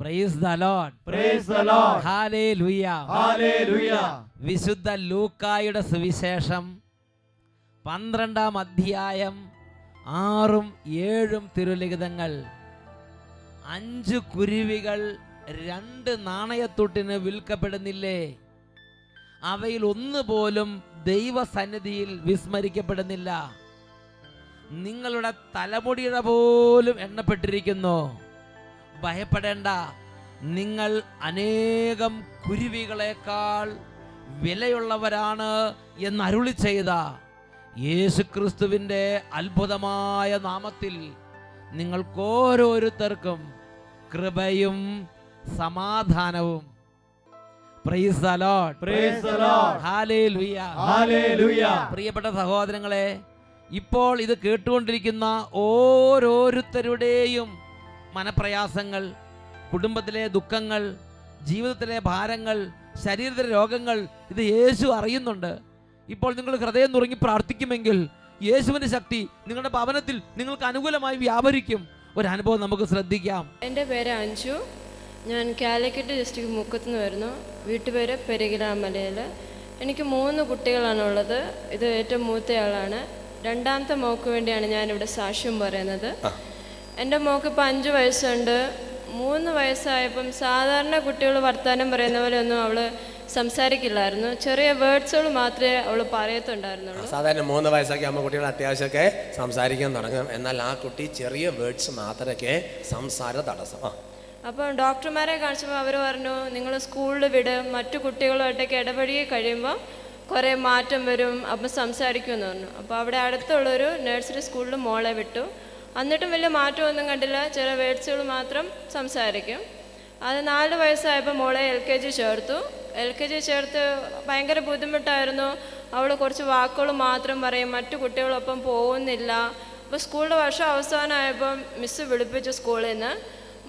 Price the Lord. Price the lord. Hallelujah. Hallelujah. വിശുദ്ധ ലൂക്കായുടെ സുവിശേഷം 12-ാം അധ്യായം 6ഉം 7ഉം തിരുലിഖിതങ്ങൾ. 5 കുരുവികൾ 2 നാണയത്തുട്ടിന് വിൽക്കപ്പെടുന്നില്ലേ? അവയിൽ ഒന്നുപോലും ദൈവസന്നിധിയിൽ വിസ്മരിക്കപ്പെടുന്നില്ല. നിങ്ങളുടെ തലമുടിയുടെ പോലും എണ്ണപ്പെട്ടിരിക്കുന്നു. ഭയപ്പെടേണ്ട, നിങ്ങൾ അനേകം കുരുവികളെക്കാൾ വിലയുള്ളവരാണ് എന്ന് അരുളി ചെയ്ത യേശുക്രിസ്തുവിൻ്റെ അത്ഭുതമായ നാമത്തിൽ നിങ്ങൾക്കോരോരുത്തർക്കും കൃപയും സമാധാനവും. Price the Lord. Price the lord. Hallelujah. Hallelujah. പ്രിയപ്പെട്ട സഹോദരങ്ങളെ, ഇപ്പോൾ ഇത് കേട്ടുകൊണ്ടിരിക്കുന്ന ഓരോരുത്തരുടെയും മനപ്രയാസങ്ങൾ, കുടുംബത്തിലെ ദുഃഖങ്ങൾ, ജീവിതത്തിലെ ഭാരങ്ങൾ, ശരീരത്തിലെ രോഗങ്ങൾ ഇത് യേശു അറിയുന്നുണ്ട്. ഇപ്പോൾ നിങ്ങൾ ഹൃദയം നുറുങ്ങി പ്രാർത്ഥിക്കുമെങ്കിൽ യേശുവിൻ്റെ ശക്തി നിങ്ങളുടെ ഭവനത്തിൽ നിങ്ങൾക്ക് അനുകൂലമായി വ്യാപരിക്കും. ഒരു അനുഭവം നമുക്ക് ശ്രദ്ധിക്കാം. എൻ്റെ പേര് അഞ്ജു. ഞാൻ കാലിക്കറ്റ് ഡിസ്ട്രിക്ട് മുക്കത്തുനിന്ന് വരുന്നു. വീട്ടുപേര് പെരുകിലാമലയിൽ. എനിക്ക് 3 കുട്ടികളാണുള്ളത്. ഇത് ഏറ്റവും മൂത്തയാളാണ്. രണ്ടാമത്തെ മോക്ക് വേണ്ടിയാണ് ഞാനിവിടെ സാക്ഷ്യം പറയുന്നത്. എൻ്റെ മോക്ക് ഇപ്പോൾ 5 വയസ്സുണ്ട്. 3 വയസ്സായപ്പം സാധാരണ കുട്ടികൾ വർത്തമാനം പറയുന്ന പോലെ ഒന്നും അവൾ സംസാരിക്കില്ലായിരുന്നു. ചെറിയ വേർഡ്സുകൾ മാത്രമേ അവൾ പറയത്തുണ്ടായിരുന്നുള്ളൂ. സാധാരണ 3 വയസ്സൊക്കെ ആകുമ്പോൾ കുട്ടികൾ അത്യാവശ്യമൊക്കെ സംസാരിക്കാൻ തുടങ്ങും. എന്നാൽ ആ കുട്ടി ചെറിയ വേർഡ്സ് മാത്രമൊക്കെ സംസാര തടസ്സം. അപ്പം ഡോക്ടർമാരെ കാണിച്ചപ്പോൾ അവർ പറഞ്ഞു, നിങ്ങൾ സ്കൂളിൽ വിട്, മറ്റു കുട്ടികളുമായിട്ടൊക്കെ ഇടപഴകി കഴിയുമ്പോൾ കുറേ മാറ്റം വരും, അപ്പം സംസാരിക്കുമെന്ന് പറഞ്ഞു. അപ്പോൾ അവിടെ അടുത്തുള്ളൊരു നഴ്സറി സ്കൂളിൽ മോളെ വിട്ടു. എന്നിട്ടും വലിയ മാറ്റമൊന്നും കണ്ടില്ല. ചില വേർഡ്സുകൾ മാത്രം സംസാരിക്കും. അത് 4 വയസ്സായപ്പോൾ മോളെ LKG ചേർത്തു. LKG ചേർത്ത് ഭയങ്കര ബുദ്ധിമുട്ടായിരുന്നു. അവൾ കുറച്ച് വാക്കുകൾ മാത്രം പറയും, മറ്റു കുട്ടികളൊപ്പം പോകുന്നില്ല. അപ്പോൾ സ്കൂളിൻ്റെ വർഷം അവസാനമായപ്പം മിസ്സ് വിളിപ്പിച്ചു സ്കൂളിൽ നിന്ന്,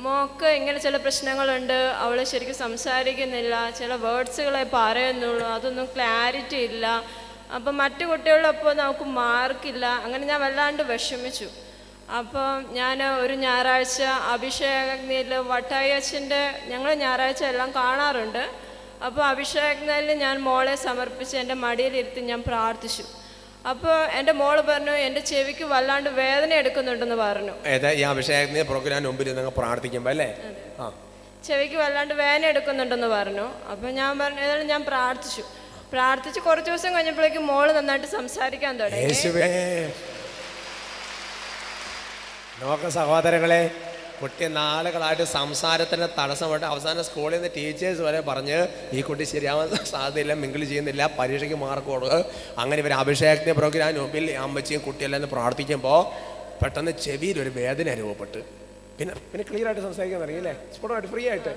മോക്ക് ഇങ്ങനെ ചില പ്രശ്നങ്ങളുണ്ട്, അവൾ ശരിക്കും സംസാരിക്കുന്നില്ല, ചില വേർഡ്സുകളെ പറയുന്നുള്ളൂ, അതൊന്നും ക്ലാരിറ്റി ഇല്ല, അപ്പം മറ്റു കുട്ടികളൊപ്പം നമുക്ക് മാർക്കില്ല. അങ്ങനെ ഞാൻ വല്ലാണ്ട് വിഷമിച്ചു. അപ്പം ഞാൻ ഒരു ഞായറാഴ്ച അഭിഷേകഗ്നിയിൽ വട്ടായി അച്ഛൻ്റെ, ഞങ്ങൾ ഞായറാഴ്ച എല്ലാം കാണാറുണ്ട്. അപ്പോൾ അഭിഷേകഗ്നിയിൽ ഞാൻ മോളെ സമർപ്പിച്ച് എൻ്റെ മടിയിലിരുത്തി ഞാൻ പ്രാർത്ഥിച്ചു. അപ്പോൾ എൻ്റെ മോള് പറഞ്ഞു, എൻ്റെ ചെവിക്ക് വല്ലാണ്ട് വേദന എടുക്കുന്നുണ്ടെന്ന് പറഞ്ഞു. ഈ അഭിഷേകഗ്നി പ്രോഗ്രാം മുമ്പിൽ നിങ്ങൾ പ്രാർത്ഥിക്കുമ്പോൾ അല്ലേ? ചെവിക്ക് വല്ലാണ്ട് വേദന എടുക്കുന്നുണ്ടെന്ന് പറഞ്ഞു. അപ്പോൾ ഞാൻ പറഞ്ഞു, ഏതായാലും ഞാൻ പ്രാർത്ഥിച്ച് കുറച്ച് ദിവസം കഴിഞ്ഞപ്പോഴേക്കും മോള് നന്നായിട്ട് സംസാരിക്കാൻ തുടങ്ങി. നോക്ക സഹോദരങ്ങളെ, കുട്ടി നാളുകളായിട്ട് സംസാരത്തിന് തടസ്സമായിട്ട് അവസാനം സ്കൂളിൽ നിന്ന് ടീച്ചേഴ്സ് വരെ പറഞ്ഞ് ഈ കുട്ടി ശരിയാവാൻ സാധ്യതയില്ല, മിങ്കിൾ ചെയ്യുന്നില്ല, പരീക്ഷയ്ക്ക് മാർക്ക് കൊടുക്കുക. അങ്ങനെ ഇവർ അഭിഷേകത്തിന് പ്രോഗ്രാം മുമ്പിൽ അമ്മച്ചിയും കുട്ടിയെല്ലാം പ്രാർത്ഥിക്കുമ്പോൾ പെട്ടെന്ന് ചെവിയിൽ ഒരു വേദന അനുഭവപ്പെട്ട് പിന്നെ ക്ലിയർ ആയിട്ട് സംസാരിക്കാൻ തുടങ്ങിയില്ലേ? സ്ഫുടമായിട്ട് ഫ്രീ ആയിട്ട്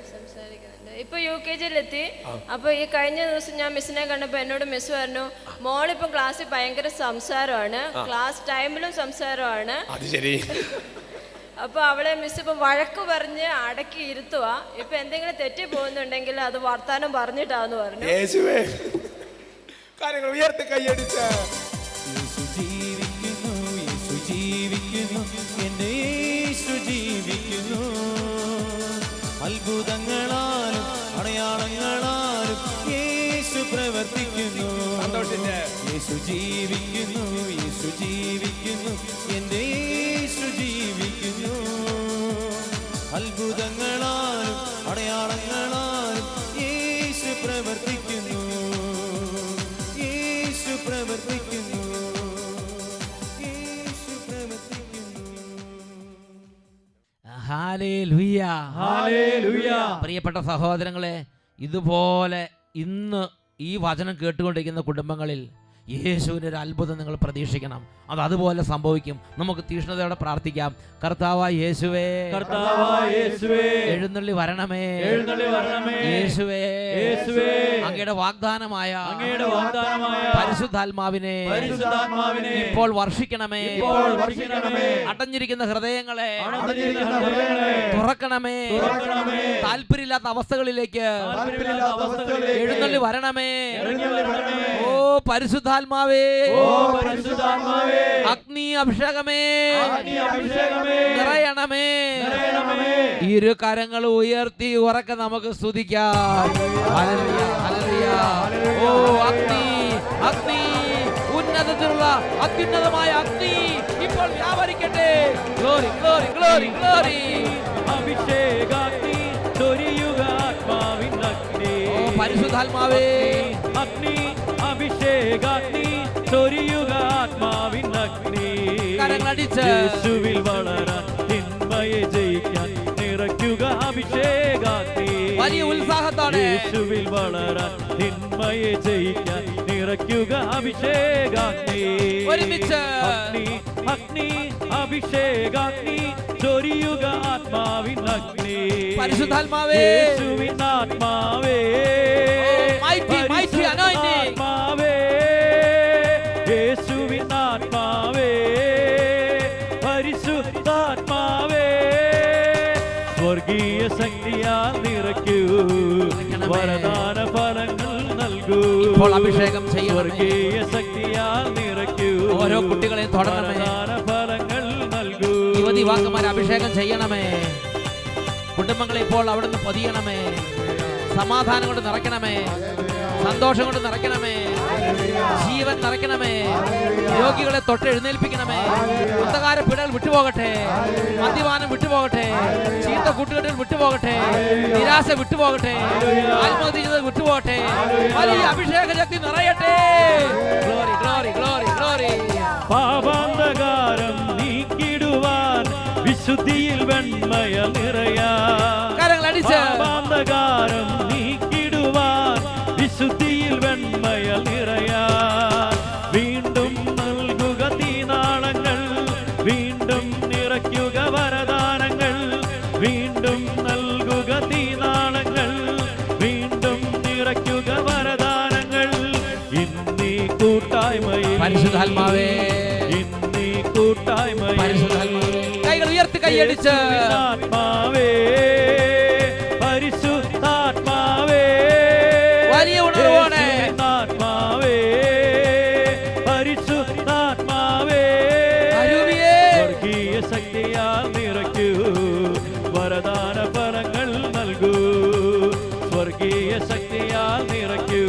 ഇപ്പൊ UKG-യിലെത്തി. അപ്പൊ ഈ കഴിഞ്ഞ ദിവസം ഞാൻ മിസ്സിനെ കണ്ടപ്പോൾ എന്നോട് മിസ് പറഞ്ഞു, മോളിപ്പം ക്ലാസ്സിൽ ഭയങ്കര സംസാരമാണ്, ക്ലാസ് ടൈമിലും സംസാരമാണ്. അത് ശരി. അപ്പൊ അവളെ മിസ് ഇപ്പൊ വഴക്ക് പറഞ്ഞ് അടക്കി ഇരുത്തുക. ഇപ്പൊ എന്തെങ്കിലും തെറ്റി പോകുന്നുണ്ടെങ്കിൽ അത് വർത്താനം പറഞ്ഞിട്ടാന്ന് പറഞ്ഞു. കാര്യങ്ങൾ ഉയർത്തി കൈയടിച്ച അത്ഭുതങ്ങളാലും അടയാളങ്ങളാലും യേശു പ്രവർത്തിക്കുന്നു. യേശു ജീവിക്കുന്നു, യേശു ജീവിക്കുന്നു, എൻ്റെ യേശു ജീവിക്കുന്നു. അത്ഭുതങ്ങളാലും അടയാളങ്ങളാലും യേശു പ്രവർത്തിക്കുന്നു, യേശു പ്രവർത്തിക്കുന്നു, യേശു പ്രവർത്തിക്കുന്നു. ഹല്ലേലൂയ. ഹല്ലേലൂയ. പ്രിയപ്പെട്ട സഹോദരങ്ങളെ, ഇതുപോലെ ഇന്ന് ഈ വചനം കേട്ടുകൊണ്ടിരിക്കുന്ന കുടുംബങ്ങളിൽ യേശുവിൻ്റെ ഒരു അത്ഭുതം നിങ്ങൾ പ്രതീക്ഷിക്കണം. അതുപോലെ സംഭവിക്കും. നമുക്ക് തീഷ്ണതയോടെ പ്രാർത്ഥിക്കാം. കർത്താവായ യേശുവേ, എഴുന്നള്ളി വരണമേ, യേശുവേ, അങ്ങയുടെ വാഗ്ദാനമായ പരിശുദ്ധാത്മാവിനെ ഇപ്പോൾ വർഷിക്കണമേ. അടഞ്ഞിരിക്കുന്ന ഹൃദയങ്ങളെ തുറക്കണമേ. താല്പര്യമില്ലാത്ത അവസ്ഥകളിലേക്ക് എഴുന്നള്ളി വരണമേ. ഓ പരിശുദ്ധാത്മാവേ, അഗ്നി അഭിഷേകമേ അഭിഷേകമേ നിറയണമേ. ഇരു കരങ്ങൾ ഉയർത്തി ഉറക്കെ നമുക്ക് സ്തുതിക്കാം. Hallelujah, hallelujah. ഓ അഗ്നി, അഗ്നി, ഉന്നതത്തിലുള്ള അത്യുന്നതമായ അഗ്നി ഇപ്പോൾ വ്യാപരിക്കട്ടെ. Glory, glory, glory, glory. അഭിഷേകാഗ്നി ചൊരിയുക ആത്മാവിൻ അഗ്നി. ഓ പരിശുദ്ധാത്മാവേ, അഗ്നി അഭിഷേകാഗ്നി ചൊരിയുക ആത്മാവിൻ അഗ്നി. കരങ്ങളടിച്ച് യേശുവിൽ വളരാൻ തിന്മയെ ജയിക്കാൻ നിറയ്ക്കുക അഭിഷേകാഗ്നി. വലിയ ഉത്സാഹത്തോടെ യേശുവിൽ വളരാൻ തിന്മയെ ജയിക്കാൻ നിറയ്ക്കുക അഭിഷേകാഗ്നി. ഒരുമിച്ച് അഗ്നി അഗ്നി അഭിഷേകാഗ്നി ചൊരിയുക ആത്മാവിൻ അഗ്നി. പരിശുദ്ധാത്മാവേ, യേശുവിൻ ആത്മാവേ, mighty, mighty anointing. ആത്മാവേ, യേശുവിൻ ആത്മാവേ, പരിശുദ്ധാത്മാവേ, സ്വർഗീയ ശക്തിയാൽ നിറയ്ക്കൂ, വരദാന ഫലങ്ങൾ നൽകൂ. ഇപ്പോൾ അഭിഷേകം ചെയ്യണമേ. സ്വർഗീയ ശക്തിയാൽ നിറയ്ക്കൂ, ഓരോ കുട്ടികളെയും തൊടണമേ. വരദാന ഫലങ്ങൾ നൽകൂ. യുവതി യുവാക്കന്മാരെ അഭിഷേകം ചെയ്യണമേ. കുടുംബങ്ങളെ ഇപ്പോൾ അവിടുന്ന് പൊതിയണമേ. സമാധാനം കൊണ്ട് നിറയ്ക്കണമേ. സന്തോഷം കൊണ്ട് നിറയ്ക്കണമേ. ജീവൻ നിറയ്ക്കണമേ. രോഗികളെ തൊട്ട് എഴുന്നേൽപ്പിക്കണമേ. അന്ധകാര പിടകൾ വിട്ടുപോകട്ടെ. മദ്യപാനം വിട്ടുപോകട്ടെ. ചീത്ത കൂട്ടുകെട്ടുകൾ വിട്ടുപോകട്ടെ. നിരാശ വിട്ടുപോകട്ടെ. ആത്മഹത്യ ചെയ്തത് വിട്ടുപോകട്ടെ. വലിയ അഭിഷേക ശക്തി നിറയട്ടെ. Glory, glory, glory, glory. പാപാന്തകാരം നീക്കിടുവാൻ വിശുദ്ധിയിൽ വെണ്മയ നിറയാൻ. കരങ്ങളടിച്ച് പാപാന്തകാരം നീക്കിടുവാൻ വിശുദ്ധിയിൽ വെണ്മയ നിറയാൻ. വീണ്ടും നൽകുക തീനാളങ്ങൾ, വീണ്ടും നിറയ്ക്കുക വരദാനങ്ങൾ. വീണ്ടും നൽകുക തീനാളങ്ങൾ, വീണ്ടും നിറയ്ക്കുക വരദാനങ്ങൾ. ഇന്നീ കൂട്ടായ്മയിൽ പരിശുദ്ധാത്മാവേ, ഇന്നീ കൂട്ടായ്മയിൽ പരിശുദ്ധാത്മാവേ, കൈകൾ ഉയർത്തി കൈയടിച്ച് ആത്മാവേ, പരിശുദ്ധാത്മാവേ, വലിയ ഉണർവോടെ ആത്മാവേ, പരിശുദ്ധാത്മാവേ, അരൂപിയേ, സ്വർഗീയ ശക്തിയാൽ നിറയ്ക്കൂ, വരദാന ഫലങ്ങൾ നൽകൂ. സ്വർഗീയ ശക്തിയാൽ നിറയ്ക്കൂ,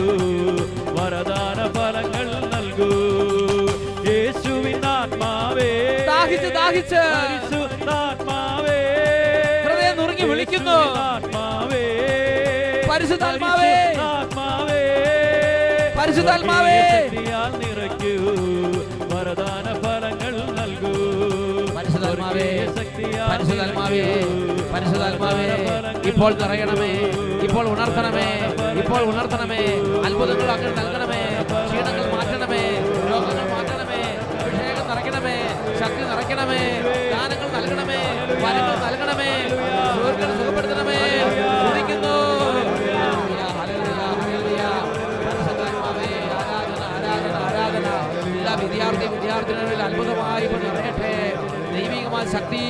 വരദാന ഫലങ്ങൾ നൽകൂ. യേശുവിൻ ആത്മാവേ, ദാഹിച്ച് ദാഹിച്ച് പരിശുദ്ധാത്മാവേ, ഹൃദയം നുറുങ്ങി വിളിക്കുന്നു. ആത്മാവേ, പരിശുദ്ധാത്മാവേ, ആത്മാവേ, പരിശുദ്ധാത്മാവേ, ശക്തിയാൽ നിറയ്ക്കൂ, വരദാന ഫലങ്ങൾ നൽകൂ. പരിശുദ്ധാത്മാവേ, ശക്തിയാൽ പരിശുദ്ധാത്മാവേ, പരിശുദ്ധാത്മാവേ, ഇപ്പോൾ നിറയണമേ. ഇപ്പോൾ ഉണർത്തണമേ. ഇപ്പോൾ ഉണർത്തണമേ. അത്ഭുതങ്ങൾ അങ്ങനെ നൽകണമേ. ക്ഷീണങ്ങൾ മാറ്റണമേ. രോഗങ്ങൾ മാറ്റണമേ. അഭിഷേകം നിറയ്ക്കണമേ. ശക്തി നിറയ്ക്കണമേ. ദാനങ്ങൾ നൽകണമേ. വരങ്ങൾ നൽകണമേ. സുഹൃത്തുക്കളെ സുഖപ്പെടുത്തണമേ. സ്തുതിക്കുന്നു. Hallelujah, hallelujah. പരിശുദ്ധാത്മാവേ, ആരാധന, ആരാധന, ആരാധന. എല്ലാ വിദ്യാർത്ഥിനികളിൽ അത്ഭുതമായി ഇപ്പോൾ നിറയട്ടെ. ദൈവികമായ ശക്തി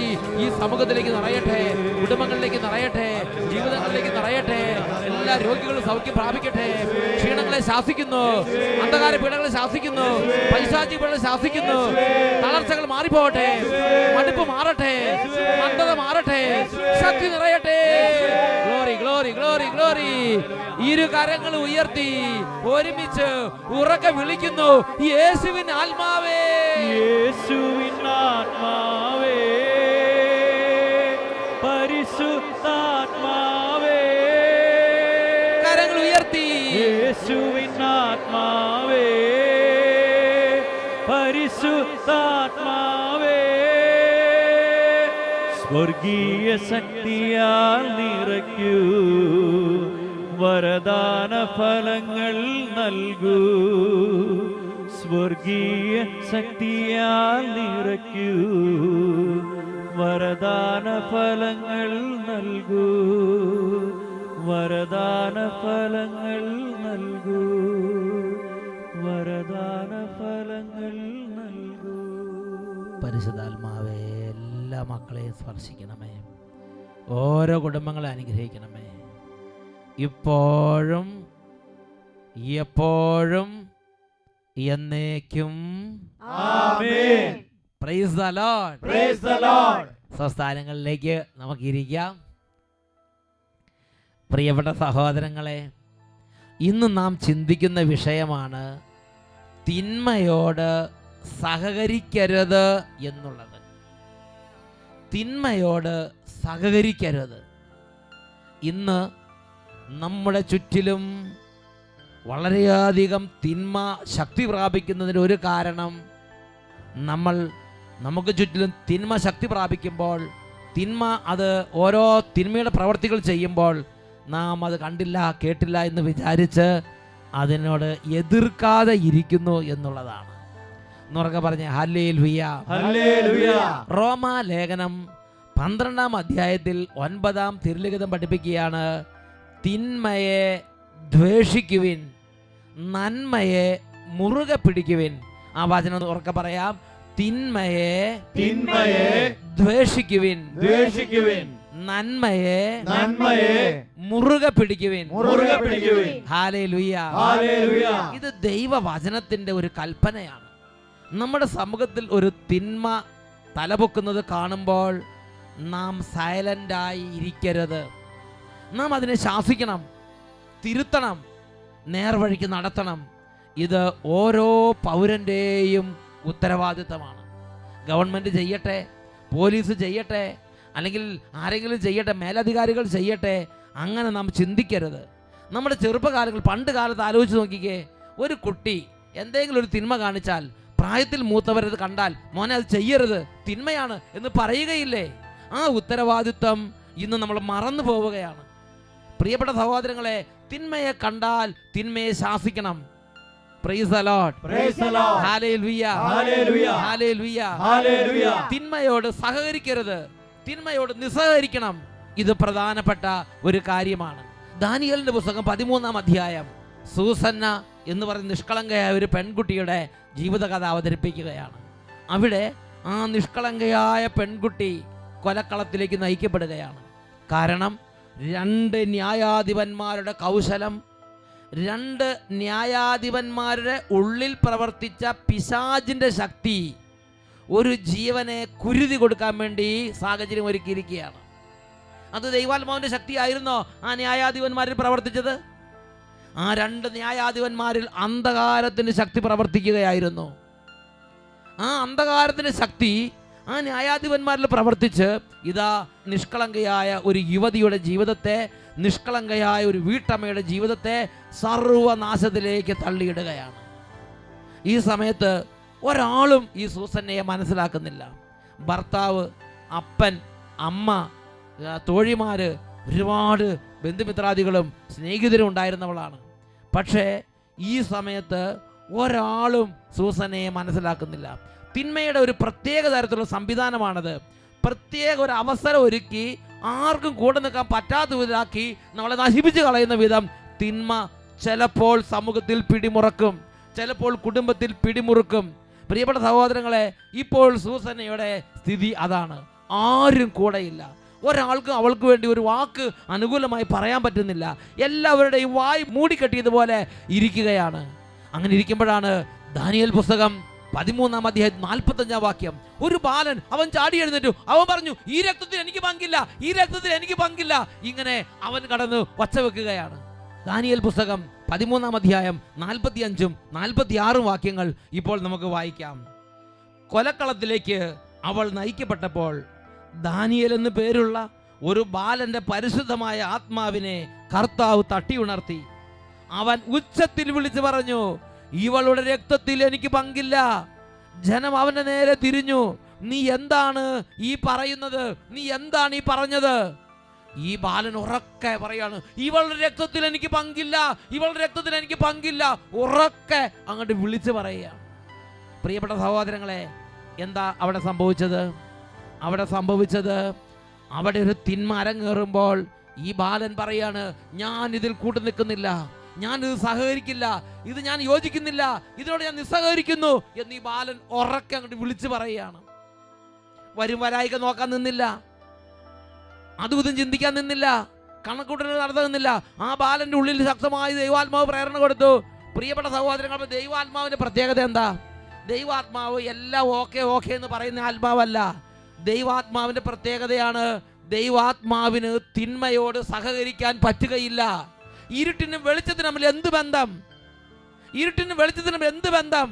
ഈ സമൂഹത്തിലേക്ക് നിറയട്ടെ. കുടുംബങ്ങളിലേക്ക് നിറയട്ടെ. ജീവിതങ്ങളിലേക്ക് നിറയട്ടെ. എല്ലാ രോഗികളും സൗഖ്യം പ്രാപിക്കട്ടെ. ക്ഷീണങ്ങളെ ശാസിക്കുന്നു. അന്ധകാര പീഡകളെ ശാസിക്കുന്നു. പൈശാചിക പീഡകളെ ശാസിക്കുന്നു. തളർച്ചകൾ മാറിപ്പോകട്ടെ. മടുപ്പ് മാറട്ടെ. മന്ദത മാറട്ടെ. ശക്തി നിറയട്ടെ. Glory, glory, glory, glory. ഇരു കരങ്ങൾ ഉയർത്തി ഒരുമിച്ച് ഉറക്കെ വിളിക്കുന്നു, യേശുവിൻ ആത്മാവേ, യേശുവിൻ ആത്മാവേ, പരിശുദ്ധാത്മാവേ, കരങ്ങൾ ഉയർത്തി യേശുവിൻ ആത്മാവേ, പരിശുദ്ധാത്മാവേ, സ്വർഗീയ ശക്തിയാൽ നിറയ്ക്കൂ, വരദാന ഫലങ്ങൾ നൽകൂ. സ്വർഗീയ ശക്തിയാൽ നിറയ്ക്കൂ, വരദാന ഫലങ്ങൾ നൽകൂ. വരദാന ഫലങ്ങൾ നൽകൂ. വരദാന ഫലങ്ങൾ നൽകൂ. പരിശുദ്ധാത്മാവേ, എല്ലാ മക്കളെയും സ്പർശിക്കണമേ. ഓരോ കുടുംബങ്ങളെ അനുഗ്രഹിക്കണമേ. ഇപ്പോഴും എപ്പോഴും എന്നേക്കും ആമേൻ. Praise the lord. Praise the Lord. സ്വസ്ഥാനങ്ങളിലേക്ക് നമുക്കിരിക്കാം. പ്രിയപ്പെട്ട സഹോദരങ്ങളെ, ഇന്ന് നാം ചിന്തിക്കുന്ന വിഷയമാണ് തിന്മയോട് സഹകരിക്കരുത് എന്നുള്ളത്. തിന്മയോട് സഹകരിക്കരുത്. ഇന്ന് നമ്മുടെ ചുറ്റിലും വളരെയധികം തിന്മ ശക്തി പ്രാപിക്കുന്നതിന് ഒരു കാരണം, നമുക്ക് ചുറ്റിലും തിന്മ ശക്തി പ്രാപിക്കുമ്പോൾ, തിന്മ അത് ഓരോ തിന്മയുടെ പ്രവർത്തികൾ ചെയ്യുമ്പോൾ നാം അത് കണ്ടില്ല കേട്ടില്ല എന്ന് വിചാരിച്ച് അതിനോട് എതിർക്കാതെ ഇരിക്കുന്നു എന്നുള്ളതാണ്. എന്നുറക്കെ പറഞ്ഞ ഹല്ലേലൂയ. ഹല്ലേലൂയ. റോമാ ലേഖനം 12-ാം അധ്യായത്തിൽ 9-ാം തിരുലിഖിതം പഠിപ്പിക്കുകയാണ്, തിന്മയെ ദ്വേഷിക്കുവിൻ, നന്മയെ മുറുകെ പിടിക്കുവിൻ. ആ വചനം ഉറക്കെ പറയാം, തിന്മയെ ദ്വേഷിക്കുവിൻ, നന്മയെ മുറുകെ പിടിക്കുവിൻ. ഹല്ലേലൂയ. ഇത് ദൈവവചനത്തിന്റെ ഒരു കൽപ്പനയാണ്. നമ്മുടെ സമൂഹത്തിൽ ഒരു തിന്മ തലപൊക്കുന്നത് കാണുമ്പോൾ നാം സൈലൻ്റായി ഇരിക്കരുത്. നാം അതിനെ ശാസിക്കണം, തിരുത്തണം, നേർവഴിക്ക് നടത്തണം. ഇത് ഓരോ പൗരൻ്റെയും ഉത്തരവാദിത്തമാണ്. ഗവൺമെൻറ് ചെയ്യട്ടെ, പോലീസ് ചെയ്യട്ടെ, അല്ലെങ്കിൽ ആരെങ്കിലും ചെയ്യട്ടെ, മേലധികാരികൾ ചെയ്യട്ടെ, അങ്ങനെ നാം ചിന്തിക്കരുത്. നമ്മുടെ ചെറുപ്പകാലങ്ങൾ പണ്ട് കാലത്ത് ആലോചിച്ച് നോക്കിക്കേ, ഒരു കുട്ടി എന്തെങ്കിലും ഒരു തിന്മ കാണിച്ചാൽ പ്രായത്തിൽ മൂത്തവരത് കണ്ടാൽ മോനെ അത് ചെയ്യരുത്, തിന്മയാണ് എന്ന് പറയുകയില്ലേ? ആ ഉത്തരവാദിത്വം ഇന്ന് നമ്മൾ മറന്നു പോവുകയാണ്. പ്രിയപ്പെട്ട സഹോദരങ്ങളെ, തിന്മയെ കണ്ടാൽ തിന്മയെ ശാസിക്കണം. Praise the lord. Hallelujah. Hallelujah. തിന്മയോട് സഹകരിക്കരുത്, തിന്മയോട് നിസ്സഹകരിക്കണം. ഇത് പ്രധാനപ്പെട്ട ഒരു കാര്യമാണ്. ദാനിയേലിന്റെ പുസ്തകം 13-ാം അധ്യായം സൂസന്ന എന്ന് പറയുന്ന നിഷ്കളങ്കയായ ഒരു പെൺകുട്ടിയുടെ ജീവിതകഥ അവതരിപ്പിക്കുകയാണ്. അവിടെ ആ നിഷ്കളങ്കയായ പെൺകുട്ടി കൊലക്കളത്തിലേക്ക് നയിക്കപ്പെടുകയാണ്. കാരണം 2 ന്യായാധിപന്മാരുടെ കൗശലം, 2 ന്യായാധിപന്മാരുടെ ഉള്ളിൽ പ്രവർത്തിച്ച പിശാചിന്റെ ശക്തി ഒരു ജീവനെ കുരുതി കൊടുക്കാൻ വേണ്ടി സാഹചര്യം ഒരുക്കിയിരിക്കുകയാണ്. അത് ദൈവാത്മാവിന്റെ ശക്തിയായിരുന്നോ ആ ന്യായാധിപന്മാരിൽ പ്രവർത്തിച്ചത്? ആ 2 ന്യായാധിപന്മാരിൽ അന്ധകാരത്തിന്റെ ശക്തി പ്രവർത്തിക്കുകയായിരുന്നു. ആ അന്ധകാരത്തിന്റെ ശക്തി ആ ന്യായാധിപന്മാരിൽ പ്രവർത്തിച്ച് ഇതാ നിഷ്കളങ്കയായ ഒരു യുവതിയുടെ ജീവിതത്തെ, നിഷ്കളങ്കയായ ഒരു വീട്ടമ്മയുടെ ജീവിതത്തെ സർവനാശത്തിലേക്ക് തള്ളിയിടുകയാണ്. ഈ സമയത്ത് ഒരാളും ഈ സൂസന്നയെ മനസ്സിലാക്കുന്നില്ല. ഭർത്താവ്, അപ്പൻ, അമ്മ, തോഴിമാര്, ഒരുപാട് ബന്ധുമിത്രാദികളും സ്നേഹിതരും ഉണ്ടായിരുന്നവളാണ്. പക്ഷേ ഈ സമയത്ത് ഒരാളും സൂസന്നയെ മനസ്സിലാക്കുന്നില്ല. തിന്മയുടെ ഒരു പ്രത്യേക തരത്തിലുള്ള സംവിധാനമാണത്. പ്രത്യേക ഒരു അവസരം ഒരുക്കി ആർക്കും കൂടെ നിൽക്കാൻ പറ്റാത്ത വിധമാക്കി നമ്മളെ നശിപ്പിച്ച് കളയുന്ന വിധം തിന്മ ചിലപ്പോൾ സമൂഹത്തിൽ പിടിമുറക്കും, ചിലപ്പോൾ കുടുംബത്തിൽ പിടിമുറുക്കും. പ്രിയപ്പെട്ട സഹോദരങ്ങളെ, ഇപ്പോൾ സൂസന്നയുടെ സ്ഥിതി അതാണ്. ആരും കൂടെയില്ല. ഒരാൾക്കും അവൾക്ക് വേണ്ടി ഒരു വാക്ക് അനുകൂലമായി പറയാൻ പറ്റുന്നില്ല. എല്ലാവരുടെയും വായി മൂടിക്കെട്ടിയതുപോലെ ഇരിക്കുകയാണ്. അങ്ങനെ ഇരിക്കുമ്പോഴാണ് ദാനിയേൽ പുസ്തകം 13-ാം അധ്യായം 45-ാം വാക്യം, ഒരു ബാലൻ അവൻ ചാടി എഴുന്നേറ്റു, അവൻ പറഞ്ഞു, ഈ രക്തത്തിൽ എനിക്ക് പങ്കില്ല, ഈ രക്തത്തിൽ എനിക്ക് പങ്കില്ല. ഇങ്ങനെ അവൻ കടന്ന് ഒച്ച വെക്കുകയാണ്. ദാനിയേൽ പുസ്തകം 13-ാം അധ്യായം 45-ഉം 46-ഉം വാക്യങ്ങൾ ഇപ്പോൾ നമുക്ക് വായിക്കാം. കൊലക്കളത്തിലേക്ക് അവൾ നയിക്കപ്പെട്ടപ്പോൾ ദാനിയേൽ എന്ന് പേരുള്ള ഒരു ബാലന്റെ പരിശുദ്ധമായ ആത്മാവിനെ കർത്താവ് തട്ടിയുണർത്തി. അവൻ ഉച്ചത്തിൽ വിളിച്ചു പറഞ്ഞു, ഇവളുടെ രക്തത്തിൽ എനിക്ക് പങ്കില്ല. ജനം അവന്റെ നേരെ തിരിഞ്ഞു, നീ എന്താണ് ഈ പറയുന്നത്? നീ എന്താണ് ഈ പറഞ്ഞത്? ഈ ബാലൻ ഉറക്കെ പറയാണ്, ഇവളുടെ രക്തത്തിൽ എനിക്ക് പങ്കില്ല, ഇവളുടെ രക്തത്തിൽ എനിക്ക് പങ്കില്ല. ഉറക്കെ അങ്ങോട്ട് വിളിച്ചു പറയുകയാണ്. പ്രിയപ്പെട്ട സഹോദരങ്ങളെ, എന്താ അവിടെ സംഭവിച്ചത്? അവിടെ ഒരു തിന്മ അരങ്ങേറുമ്പോൾ ഈ ബാലൻ പറയാണ്, ഞാൻ ഇതിൽ കൂട്ടു നിൽക്കുന്നില്ല, ഞാൻ ഇത് സഹകരിക്കില്ല, ഇത് ഞാൻ യോജിക്കുന്നില്ല, ഇതിനോട് ഞാൻ നിസ്സഹകരിക്കുന്നു എന്ന് ഈ ബാലൻ ഉറക്കെ അങ്ങോട്ട് വിളിച്ചു പറയുകയാണ്. വരും വരായിക നോക്കാൻ നിന്നില്ല, അതും ഇതും ചിന്തിക്കാൻ നിന്നില്ല, കണക്കൂട്ടൽ നടത്താൻ നിന്നില്ല. ആ ബാലന്റെ ഉള്ളിൽ ശക്തമായി ദൈവാത്മാവ് പ്രേരണ കൊടുത്തു. പ്രിയപ്പെട്ട സഹോദരങ്ങൾ, ദൈവാത്മാവിന്റെ പ്രത്യേകത എന്താ? ദൈവാത്മാവ് എല്ലാം ഓക്കെ ഓക്കെ എന്ന് പറയുന്ന ആത്മാവല്ല. ദൈവാത്മാവിന്റെ പ്രത്യേകതയാണ് ദൈവാത്മാവിന് തിന്മയോട് സഹകരിക്കാൻ പറ്റുകയില്ല. ഇരുട്ടിനും വെളിച്ചത്തിനും തമ്മിൽ എന്ത് ബന്ധം? ഇരുട്ടിനും വെളിച്ചത്തിനും എന്ത് ബന്ധം?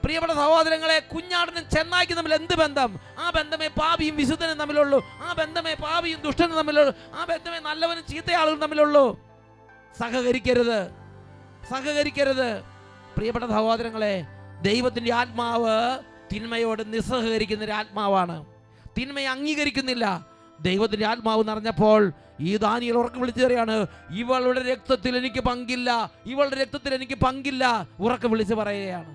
പ്രിയപ്പെട്ട സഹോദരങ്ങളെ, കുഞ്ഞാടിനും ചെന്നായ്ക്കും തമ്മിൽ എന്ത് ബന്ധം? ആ ബന്ധമേ പാപിയും വിശുദ്ധനും തമ്മിലുള്ളൂ. ആ ബന്ധമേ പാപിയും ദുഷ്ടനും തമ്മിലുള്ളൂ. ആ ബന്ധമേ നല്ലവനും ചീത്തയാളുകളും തമ്മിലുള്ളൂ. സഹകരിക്കരുത്, സഹകരിക്കരുത്. പ്രിയപ്പെട്ട സഹോദരങ്ങളെ, ദൈവത്തിൻ്റെ ആത്മാവ് തിന്മയോട് നിസ്സഹകരിക്കുന്ന ഒരു ആത്മാവാണ്. തിന്മയെ അംഗീകരിക്കുന്നില്ല. ദൈവത്തിൻ്റെ ആത്മാവ് നിറഞ്ഞപ്പോൾ ഈ ദാനിയേൽ ഉറക്കെ വിളിച്ചു പറയാണ്, ഇവളുടെ രക്തത്തിൽ എനിക്ക് പങ്കില്ല, ഇവളുടെ രക്തത്തിൽ എനിക്ക് പങ്കില്ല, ഉറക്കെ വിളിച്ച് പറയുകയാണ്.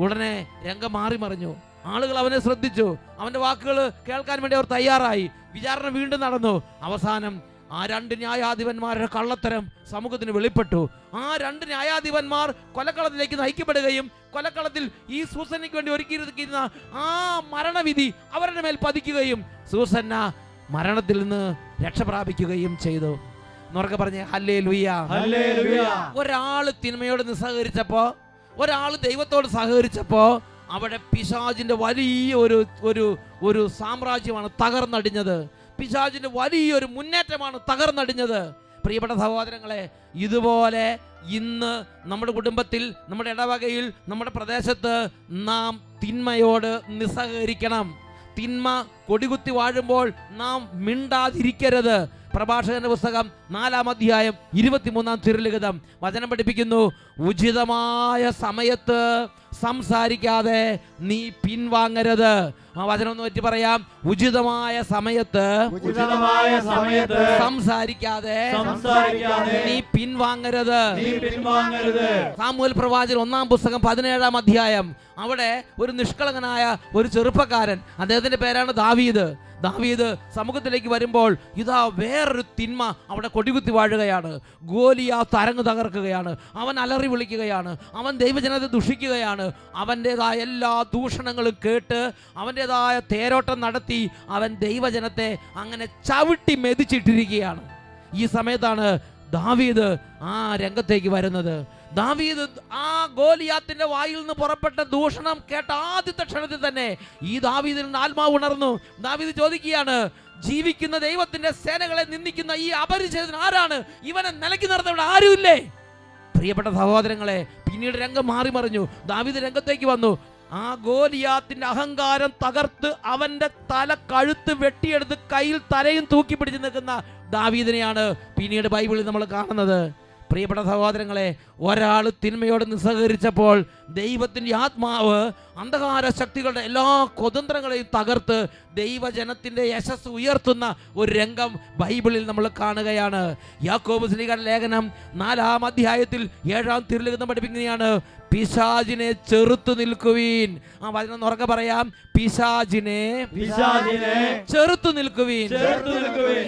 ഉടനെ രംഗം മാറി മറിഞ്ഞു. ആളുകൾ അവനെ ശ്രദ്ധിച്ചു. അവൻ്റെ വാക്കുകൾ കേൾക്കാൻ വേണ്ടി അവർ തയ്യാറായി. വിചാരണ വീണ്ടും നടന്നു. അവസാനം ആ 2 ന്യായാധിപന്മാരുടെ കള്ളത്തരം സമൂഹത്തിന് വെളിപ്പെട്ടു. ആ 2 ന്യായാധിപന്മാർ കൊലക്കളത്തിലേക്ക് നയിക്കപ്പെടുകയും കൊലക്കളത്തിൽ ഈ സൂസന്നയ്ക്ക് വേണ്ടി ഒരുക്കിയിരിക്കുന്ന ആ മരണവിധി അവരുടെ മേൽ പതിക്കുകയും സൂസന്ന മരണത്തിൽ നിന്ന് രക്ഷപ്രാപിക്കുകയും ചെയ്തു. എന്നുറക്കെ പറഞ്ഞേ ഹല്ലേലൂയ, ഹല്ലേലൂയ. ഒരാള് തിന്മയോട് നിസ്സഹകരിച്ചപ്പോ, ഒരാൾ ദൈവത്തോട് സഹകരിച്ചപ്പോ അവിടെ പിശാചിന്റെ വലിയ ഒരു സാമ്രാജ്യമാണ് തകർന്നടിഞ്ഞത്. പിശാചിന്റെ വലിയൊരു മുന്നേറ്റമാണ് തകർന്നടിഞ്ഞത്. പ്രിയപ്പെട്ട സഹോദരങ്ങളെ, ഇതുപോലെ ഇന്ന് നമ്മുടെ കുടുംബത്തിൽ, നമ്മുടെ ഇടവകയിൽ, നമ്മുടെ പ്രദേശത്ത് നാം തിന്മയോട് നിസ്സഹകരിക്കണം. തിന്മ കൊടികുത്തി വാഴുമ്പോൾ നാം മിണ്ടാതിരിക്കരുത്. പ്രഭാഷകന്റെ പുസ്തകം 4-ാം അധ്യായം 23-ാം തിരുലിഖിതം വചനം പഠിപ്പിക്കുന്നു, ഉചിതമായ സമയത്ത് സംസാരിക്കാതെ നീ പിൻവാങ്ങരുത്. ആ വചനം ഒന്ന് പറ്റി പറയാം. ഉചിതമായ സമയത്ത് സംസാരിക്കാതെ നീ പിൻവാങ്ങരുത്. സാമുവേൽ പ്രവാചകൻ 1-ാം പുസ്തകം 17-ാം അധ്യായം, അവിടെ ഒരു നിഷ്കളങ്കനായ ഒരു ചെറുപ്പക്കാരൻ, അദ്ദേഹത്തിന്റെ പേരാണ് ദാവീദ്. ദാവീദ് സമൂഹത്തിലേക്ക് വരുമ്പോൾ ഇതാ വേറൊരു തിന്മ അവിടെ കൊടികുത്തി വാഴുകയാണ്. ഗോലിയാത്ത് അരങ്ങ് തകർക്കുകയാണ്. അവൻ അലറി വിളിക്കുകയാണ്. അവൻ ദൈവജനത്തെ ദുഷിക്കുകയാണ്. അവൻ്റെതായ എല്ലാ ദൂഷണങ്ങളും കേട്ട് അവൻ്റെതായ തേരോട്ടം നടത്തി അവൻ ദൈവജനത്തെ അങ്ങനെ ചവിട്ടി മെതിച്ചിട്ടിരിക്കുകയാണ്. ഈ സമയത്താണ് ദാവീദ് ആ രംഗത്തേക്ക് വരുന്നത്. ദാവീദ് ആ ഗോലിയാത്തിന്റെ വായിൽ നിന്ന് പുറപ്പെട്ട ദൂഷണം കേട്ട ആദ്യത്തെ ക്ഷണത്തിൽ തന്നെ ഈ ദാവീദിന് ആത്മാവ് ഉണർന്നു. ദാവീദ് ചോദിക്കുകയാണ്, ജീവിക്കുന്ന ദൈവത്തിന്റെ സേനകളെ നിന്ദിക്കുന്ന ഈ അപരിചിതൻ ആരാണ്? ഇവനെ നിലയ്ക്ക് നിർത്തവിടെ ആരുമില്ലേ? പ്രിയപ്പെട്ട സഹോദരങ്ങളെ, പിന്നീട് രംഗം മാറി മറിഞ്ഞു. ദാവീദ് രംഗത്തേക്ക് വന്നു. ആ ഗോലിയാത്തിന്റെ അഹങ്കാരം തകർത്ത് അവന്റെ തല കഴുത്ത് വെട്ടിയെടുത്ത് കയ്യിൽ തലയും തൂക്കി പിടിച്ച് നിൽക്കുന്ന ദാവീദിനെയാണ് പിന്നീട് ബൈബിളിൽ നമ്മൾ കാണുന്നത്. പ്രിയപ്പെട്ട സഹോദരങ്ങളെ, ഒരാൾ തിന്മയോട് നിസ്സഹകരിച്ചപ്പോൾ ദൈവത്തിൻ്റെ ആത്മാവ് അന്ധകാര ശക്തികളുടെ എല്ലാ കുതന്ത്രങ്ങളെയും തകർത്ത് ദൈവജനത്തിൻ്റെ യശസ് ഉയർത്തുന്ന ഒരു രംഗം ബൈബിളിൽ നമ്മൾ കാണുകയാണ്. യാക്കോബ് ശ്ലീഹയുടെ ലേഖനം 4-ാം അധ്യായത്തിൽ 7-ാം തിരുലിഖിതം പഠിപ്പിക്കുകയാണ്, പിശാചിനെ ചെറുത്തു നിൽക്കുവീൻ. ആ വചനം ഉറക്കെ പറയാം, പിശാചിനെ ചെറുത്തു നിൽക്കുവീൻ.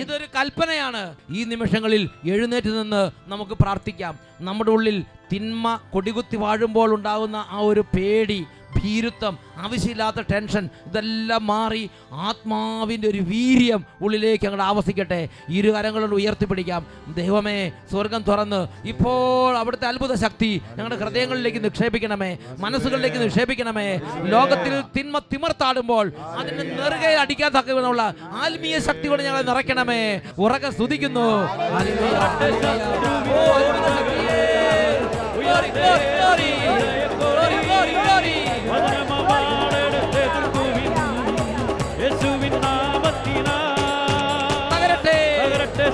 ഇതൊരു കൽപ്പനയാണ്. ഈ നിമിഷങ്ങളിൽ എഴുന്നേറ്റ് നിന്ന് നമുക്ക് പ്രാർത്ഥിക്കാം. നമ്മുടെ ഉള്ളിൽ തിന്മ കൊടികുത്തി വാഴുമ്പോൾ ഉണ്ടാകുന്ന ആ ഒരു പേടി, ഭീരുത്വം, ആവശ്യമില്ലാത്ത ടെൻഷൻ, ഇതെല്ലാം മാറി ആത്മാവിൻ്റെ ഒരു വീര്യം ഉള്ളിലേക്ക് അങ്ങോട്ട് ആവസിക്കട്ടെ. ഇരുകരങ്ങളോട് ഉയർത്തിപ്പിടിക്കാം. ദൈവമേ, സ്വർഗം തുറന്ന് ഇപ്പോൾ അവിടുത്തെ അത്ഭുത ശക്തി ഞങ്ങളുടെ ഹൃദയങ്ങളിലേക്ക് നിക്ഷേപിക്കണമേ, മനസ്സുകളിലേക്ക് നിക്ഷേപിക്കണമേ. ലോകത്തിൽ തിന്മ തിമിർത്താടുമ്പോൾ അതിന് നെറുകയിൽ അടിക്കാൻ തക്കവിധമുള്ള ആത്മീയ ശക്തിയോട് ഞങ്ങളെ നിറയ്ക്കണമേ. ഉറക്കെ സ്തുതിക്കുന്നു.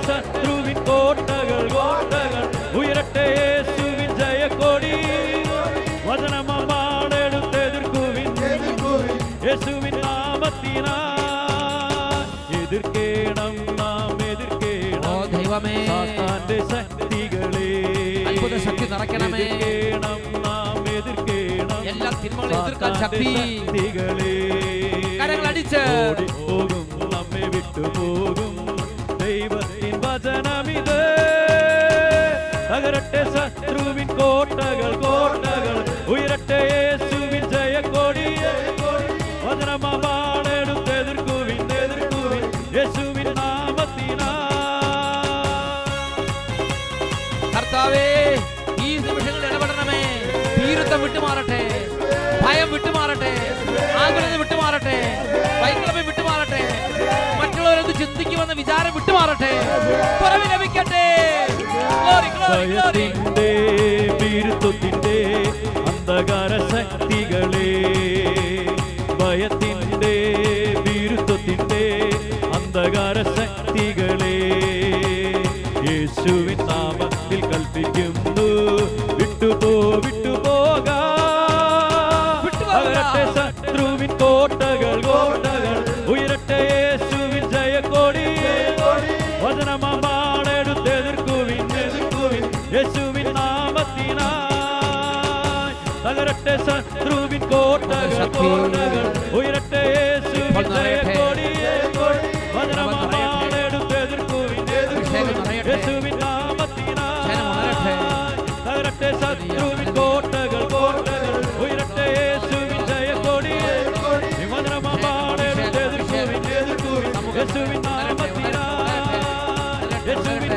ശത്രുവിൻ കോട്ടകൾ കോട്ടകൾ ഉയരട്ടെ, യേശുവിൻ ജയക്കൊടി. വചനമെടുത്തെതിർക്കുവിൻ യേശുവിൻ നാമത്തിനാൽ. എതിർക്കേണം നാം, എതിർക്കേണം സാത്താന്റെ ശക്തികളെ. ശക്തി നിറയ്ക്കണമേ. എതിർക്കേണം നാം, എതിർക്കേണം എല്ലാ തിന്മകളെ എതിർക്കാൻ ശക്തികളെ. കരങ്ങളടിച്ച് പോകും, നമ്മെ വിട്ടുപോകും ദൈവത്തിൻ വചനമിത്. തകരട്ടെ ശത്രുവിൻ കോട്ടകൾ കോട്ടകൾ ഉയരട്ടെ, യേശുവിൻ ജയക്കൊടി. വചനമെടുത്തെതിർക്കുവിൻ എതിർക്കുവിൻ യേശുവിൻ നാമത്തിനാൽ. കർത്താവേ, ഈ നിമിഷങ്ങളിൽ ഇടപെടണമേ. ഭീരുത്വം വിട്ടുമാറട്ടെ, ഭയം വിട്ടു വിചാരം വിട്ടുമാറട്ടെ, കുറവ് ലഭിക്കട്ടെ. Glory, glory, glory. ഭയത്തിന്റെ ബീരുത്വത്തിന്റെ അന്ധകാര ശക്തികളെ, ഭയത്തിന്റെ ബീരുത്വത്തിന്റെ അന്ധകാര ശക്തികളെ യേശുവിൻ നാമത്തിൽ കൽപ്പിക്കുന്നു, വിട്ടുപോകാ. അകരട്ടെ ശത്രുവിൻ കോട്ടകൾ, ഉയരട്ടെ യേശുവിൻ ജയക്കൊടി. വചനമാണെടുത്തെതിർക്കുവിൻ, യേശുവിൻ നാമത്തിനായി. തകരട്ടെ ശത്രുവിൻ കോട്ടകൾ, ഉയരട്ടെ യേശുവിൻ ജയക്കൊടി. വചനമാണെടുത്തെതിർക്കുവിൻ, യേശുവിൻ നാമത്തിനായി. തകരട്ടെ ശത്രുവിൻ കോട്ടകൾ, ഉയരട്ടെ യേശുവിൻ ജയക്കൊടി. വചനമാണെടുത്തെതിർക്കുവിൻ, യേശുവിൻ നാമത്തിനായി. യേശുവിൻ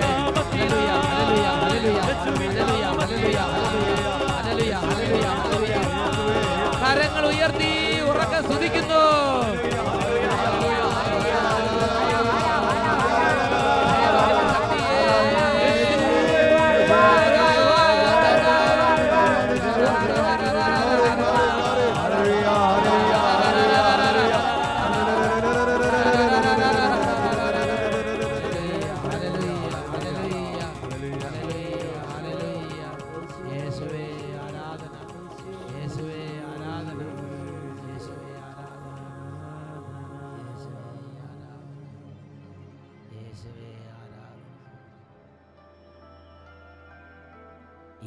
കരങ്ങൾ ഉയർത്തി ഉറക്കെ സ്തുതിക്കുന്നു.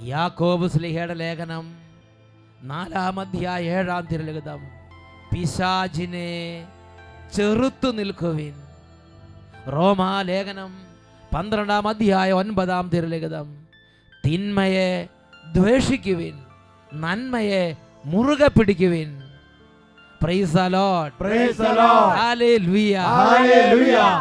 യാക്കോബ് ശ്ലീഹയുടെ ലേഖനം 4-ാം അധ്യായം 7-ാം തിരുലിഖിതം. പിശാചിനെ ചെറുത്തു നിൽക്കുവിൻ. റോമാലേഖനം 12-ാം അധ്യായം 9-ാം തിരുലിഖിതം. തിന്മയെ ദ്വേഷിക്കുവിൻ, നന്മയെ മുറുകെ പിടിക്കുവിൻ. Praise the Lord, Praise the Lord. Hallelujah. Hallelujah.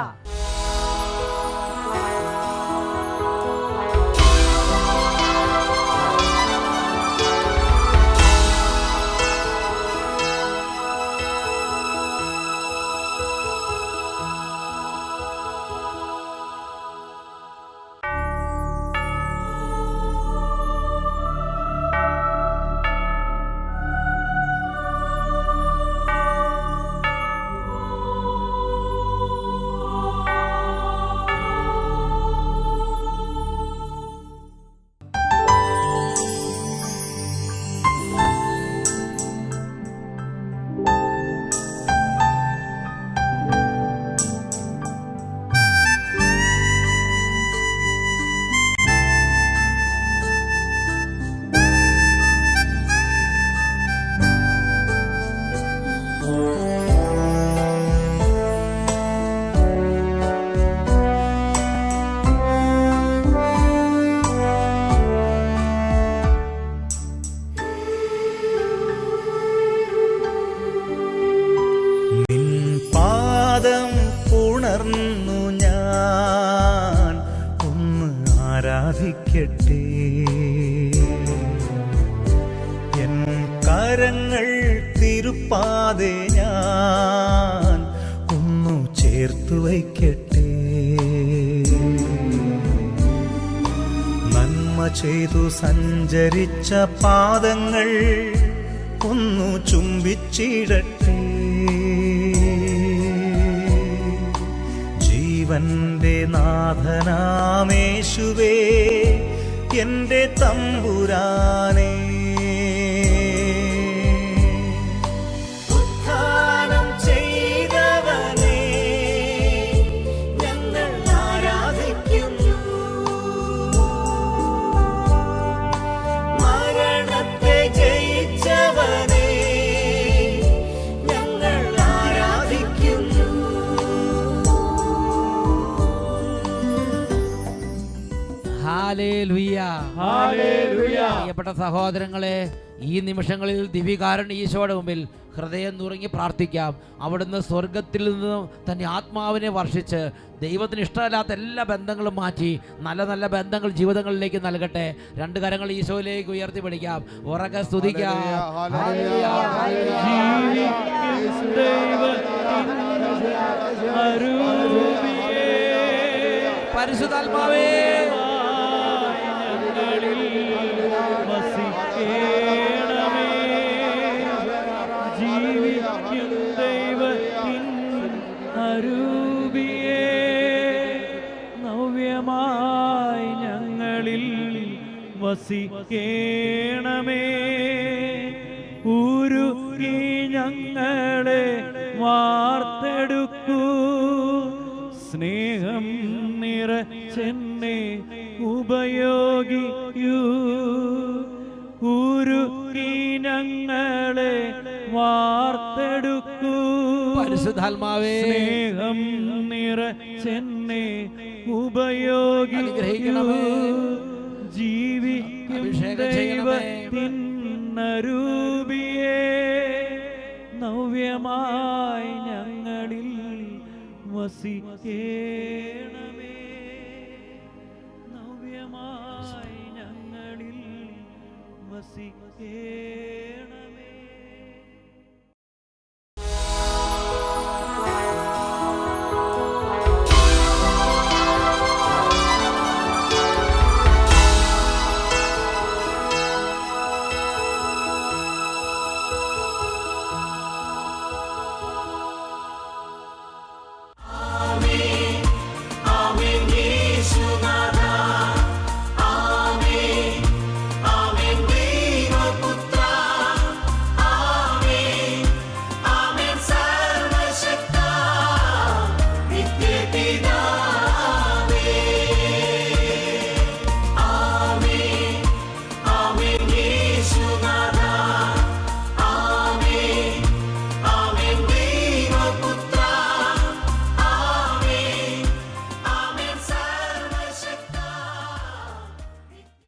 ഉണർന്നു ഞാൻ ഒന്ന് ആരാധിക്കട്ടെ. എൻ കരങ്ങൾ തിരുപ്പാതെ ഞാൻ ഒന്നു ചേർത്തു വയ്ക്കട്ടെ. നന്മ ചെയ്തു സഞ്ചരിച്ച പാദങ്ങൾ ഒന്നു ചുംബിച്ചിടട്ടെ. ജീവന്റെ നാഥനാമേശുവേ എന്റെ തമ്പുരാനേ, ഉദ്ധാനം ചെയ്തവനേ ഞങ്ങൾ ആരാധിക്കുന്നു. മരണത്തെ ജയിച്ചവനേ ഞങ്ങൾ ആരാധിക്കുന്നു. ഹല്ലേലൂയ. Hallelujah. പ്രിയപ്പെട്ട സഹോദരങ്ങളെ, ഈ നിമിഷങ്ങളിൽ ദിവ്യകാരുണ്യ ഈശോയുടെ മുമ്പിൽ ഹൃദയം നുറുങ്ങി പ്രാർത്ഥിക്കാം. അവിടുന്ന് സ്വർഗത്തിൽ നിന്ന് തന്റെ ആത്മാവിനെ വർഷിച്ച് ദൈവത്തിന് ഇഷ്ടമല്ലാത്ത എല്ലാ ബന്ധങ്ങളും മാറ്റി നല്ല നല്ല ബന്ധങ്ങൾ ജീവിതങ്ങളിലേക്ക് നൽകട്ടെ. രണ്ട് കരങ്ങൾ ഈശോയിലേക്ക് ഉയർത്തി പിടിക്കാം, ഉറക്കെ സ്തുതിക്കാം. ദൈവത്തിൻ അരൂപിയേ പരിശുദ്ധാത്മാവേ ഞങ്ങളിൽ വസിക്കേണമേ. ജീവിക്കും ദൈവത്തിൻ അരൂപിയേ, നവ്യമായി ഞങ്ങളിൽ വസിക്കേണമേ. ഉരുകി ഞങ്ങളെ വാർത്തെടുക്കൂ, സ്നേഹം നിറച്ചെന്നെ ഉപയോഗിക്കൂ. ഉരുകി ഞങ്ങളെ വാർത്തെടുക്കൂ, പരിശുദ്ധാത്മാവേ സ്നേഹം നിറച്ചെന്നെ ഉപയോഗിക്കൂ. അനുഗ്രഹിക്കണമേ. ജീവിക്കും അഭിഷേകം ചെയ്യണമേ. ദൈവത്തിൻ അരൂപിയേ, നവ്യമായി ഞങ്ങളിൽ വസിക്കേണമേ. നവ്യമായി ഞങ്ങളിൽ വസിക്കേണമേ.